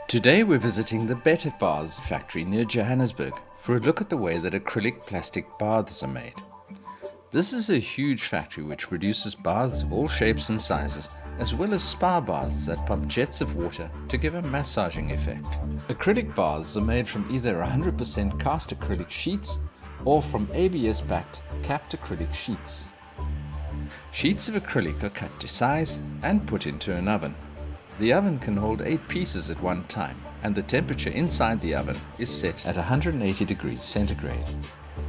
Today we're visiting the BettaBaths factory near Johannesburg for a look at the way that acrylic plastic baths are made. This is a huge factory which produces baths of all shapes and sizes, as well as spa baths that pump jets of water to give a massaging effect. Acrylic baths are made from either 100% cast acrylic sheets or from ABS-backed capped acrylic sheets. Sheets of acrylic are cut to size and put into an oven. The oven can hold 8 pieces at one time, and the temperature inside the oven is set at 180 degrees centigrade.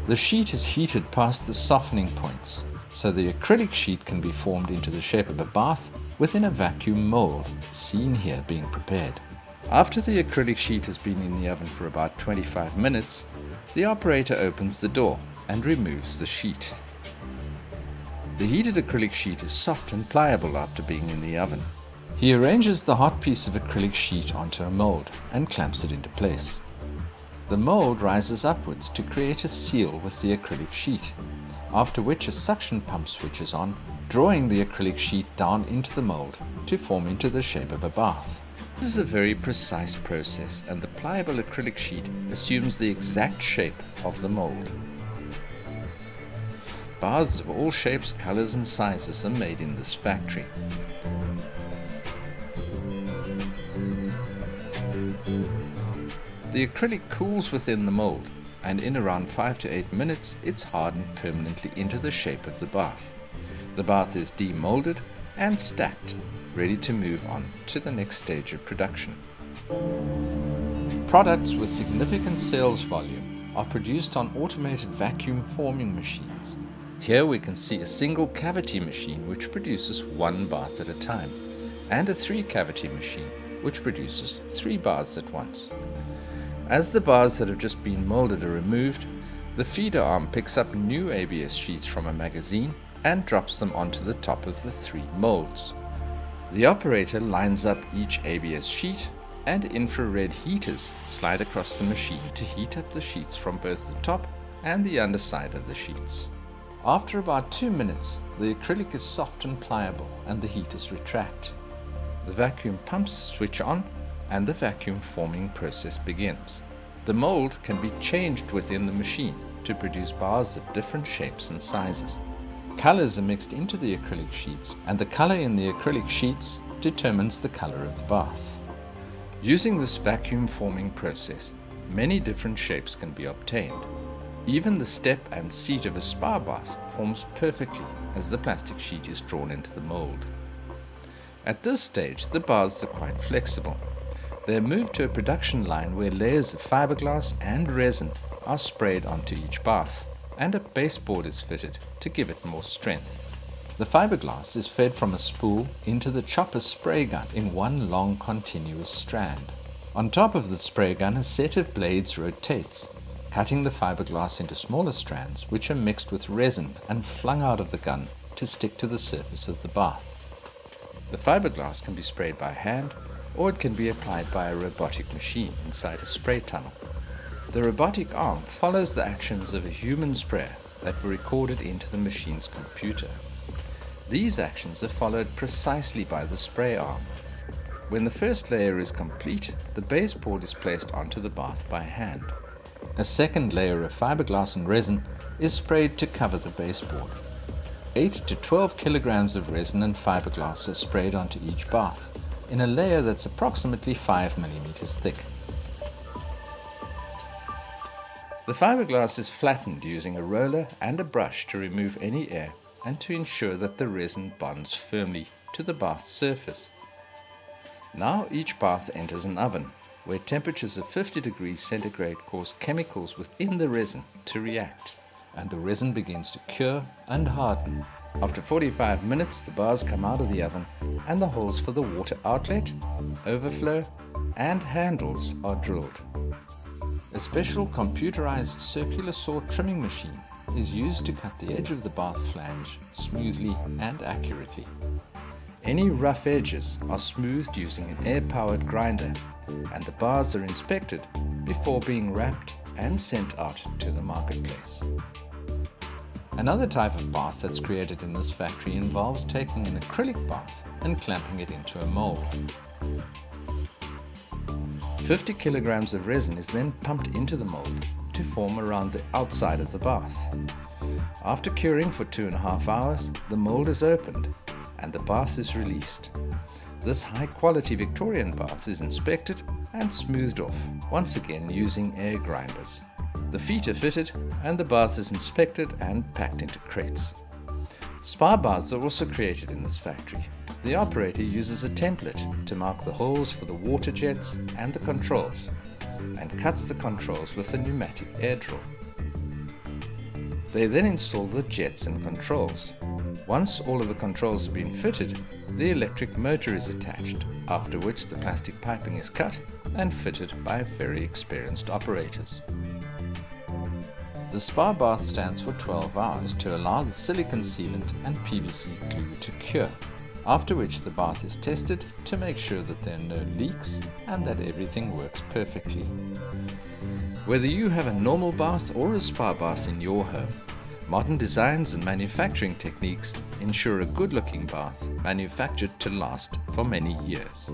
The sheet is heated past the softening points, so the acrylic sheet can be formed into the shape of a bath within a vacuum mold, seen here being prepared. After the acrylic sheet has been in the oven for about 25 minutes, the operator opens the door and removes the sheet. The heated acrylic sheet is soft and pliable after being in the oven. He arranges the hot piece of acrylic sheet onto a mold and clamps it into place. The mold rises upwards to create a seal with the acrylic sheet, after which a suction pump switches on, drawing the acrylic sheet down into the mold to form into the shape of a bath. This is a very precise process, and the pliable acrylic sheet assumes the exact shape of the mold. Baths of all shapes, colors and sizes are made in this factory. The acrylic cools within the mold, and in around 5 to 8 minutes it's hardened permanently into the shape of the bath. The bath is demolded and stacked, ready to move on to the next stage of production. Products with significant sales volume are produced on automated vacuum forming machines. Here we can see a single cavity machine which produces 1 bath at a time, and a 3-cavity machine which produces 3 baths at once. As the baths that have just been molded are removed, the feeder arm picks up new ABS sheets from a magazine and drops them onto the top of the 3 molds. The operator lines up each ABS sheet, and infrared heaters slide across the machine to heat up the sheets from both the top and the underside of the sheets. After about 2 minutes, the acrylic is soft and pliable and the heaters retract. The vacuum pumps switch on and the vacuum forming process begins. The mold can be changed within the machine to produce baths of different shapes and sizes. Colors are mixed into the acrylic sheets, and the color in the acrylic sheets determines the color of the bath. Using this vacuum forming process, many different shapes can be obtained. Even the step and seat of a spa bath forms perfectly as the plastic sheet is drawn into the mold. At this stage, the baths are quite flexible. They are moved to a production line where layers of fiberglass and resin are sprayed onto each bath, and a baseboard is fitted to give it more strength. The fiberglass is fed from a spool into the chopper spray gun in one long continuous strand. On top of the spray gun, a set of blades rotates, cutting the fiberglass into smaller strands which are mixed with resin and flung out of the gun to stick to the surface of the bath. The fiberglass can be sprayed by hand, or it can be applied by a robotic machine inside a spray tunnel. The robotic arm follows the actions of a human sprayer that were recorded into the machine's computer. These actions are followed precisely by the spray arm. When the first layer is complete, the baseboard is placed onto the bath by hand. A second layer of fiberglass and resin is sprayed to cover the baseboard. 8 to 12 kilograms of resin and fiberglass are sprayed onto each bath, in a layer that's approximately 5 millimeters thick. The fiberglass is flattened using a roller and a brush to remove any air and to ensure that the resin bonds firmly to the bath surface. Now each bath enters an oven, where temperatures of 50 degrees centigrade cause chemicals within the resin to react, and the resin begins to cure and harden. After 45 minutes, the bars come out of the oven and the holes for the water outlet, overflow and handles are drilled. A special computerized circular saw trimming machine is used to cut the edge of the bath flange smoothly and accurately. Any rough edges are smoothed using an air-powered grinder, and the bars are inspected before being wrapped and sent out to the marketplace. Another type of bath that's created in this factory involves taking an acrylic bath and clamping it into a mold. 50 kilograms of resin is then pumped into the mold to form around the outside of the bath. After curing for 2.5 hours, the mold is opened and the bath is released. This high-quality Victorian bath is inspected and smoothed off, once again using air grinders. The feet are fitted and the bath is inspected and packed into crates. Spa baths are also created in this factory. The operator uses a template to mark the holes for the water jets and the controls, and cuts the controls with a pneumatic air drill. They then install the jets and controls. Once all of the controls have been fitted, the electric motor is attached, after which the plastic piping is cut and fitted by very experienced operators. The spa bath stands for 12 hours to allow the silicone sealant and PVC glue to cure, after which the bath is tested to make sure that there are no leaks and that everything works perfectly. Whether you have a normal bath or a spa bath in your home, modern designs and manufacturing techniques ensure a good-looking bath manufactured to last for many years.